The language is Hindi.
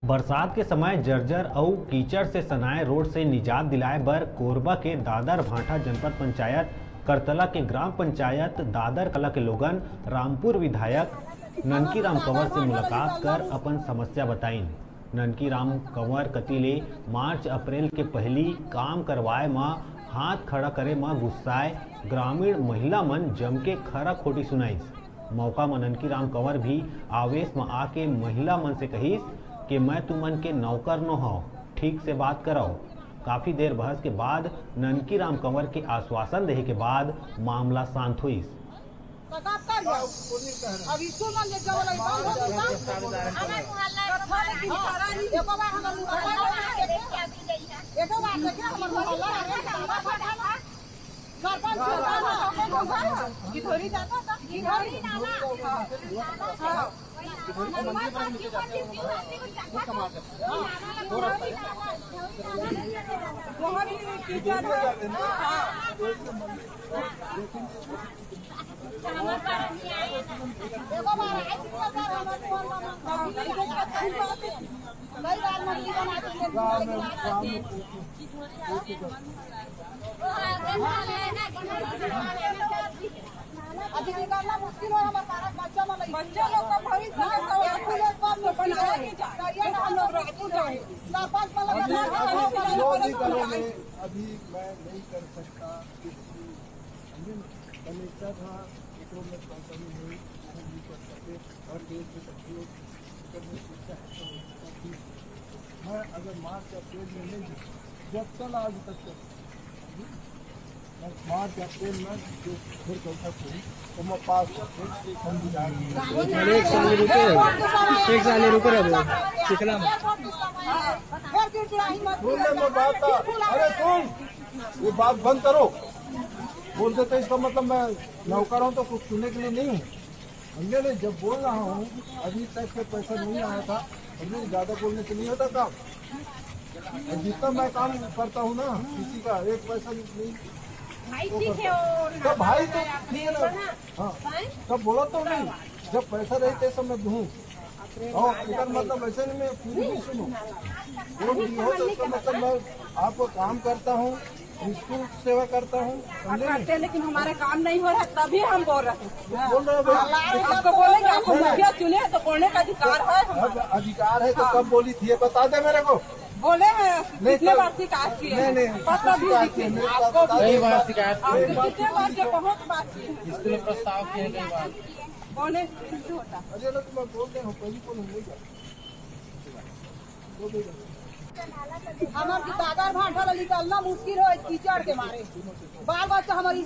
बरसात के समय जर्जर और कीचड़ से सनाए रोड से निजात दिलाए बर कोरबा के दादर भांठा जनपद पंचायत करतला के ग्राम पंचायत दादर कला के लोगन रामपुर विधायक ननकी राम कंवर से मुलाकात कर अपन समस्या बताइन। ननकी राम कंवर कतिले मार्च अप्रैल के पहली काम करवाए मां हाथ खड़ा करे मां गुस्साए ग्रामीण महिला मन जम के खरा खोटी सुनाइस। मौका में ननकी राम कंवर भी आवेश में आके महिला मन से कहिस कि मैं तुमन के नौकर न हो, ठीक से बात करो। काफी देर बहस के बाद ननकी राम कंवर के आश्वासन देने के बाद मामला शांत हुई। अभी निकालना मुश्किल हो हमारा बच्चा लोग का भविष्य अभी मैं नहीं कर सकता। कलेक्टर था में कंपनी हुई नहीं कर सके और देश के सहयोग करने की चाहता हूँ। मैं अगर मार्च अप्रैल में नहीं जब कल आज तक मार्च अप्रैल में जो फिर बैठक हुई तो मैं पास एक साल रुके रहो चिकला में बात। अरे सुन, ये बात बंद करो। बोल देते इसका मतलब मैं नौकर हूँ तो कुछ सुनने के लिए नहीं हूँ। समझे नहीं, जब बोल रहा हूँ अभी तक के पैसा नहीं आया था। अभी ज्यादा बोलने से नहीं होता काम। जितना मैं काम करता हूँ ना किसी का एक पैसा नहीं तो भाई तो हाँ तब बोला तो नहीं, जब पैसा रहते सब मैं दूँ और इसका मतलब ऐसे नहीं मैं पूरी नहीं सुनूँ। वो नहीं हो तो इसका मतलब मैं आपको काम करता हूँ, स्कूल सेवा करता हूँ करते, लेकिन हमारा काम नहीं हो रहा है तभी हम बोल रहे हैं। बोल रहे आपको बोले कि आपको मुखिया चुने तो बोलने का अधिकार है। अधिकार है तो कब बोली थी ये बता दे मेरे को। बोले हैं कितने बार शिकायत किए? नहीं आपको कई बार शिकायत कितने बार के बहुत बात की इसके प्रस्ताव किए कई बार बोले होता। अरे ना तुम बोल रहे हो पहली को नहीं हमारे दादर भांठा निकलना मुश्किल हो कीचड़ के मारे। बाल बच्चा हमारी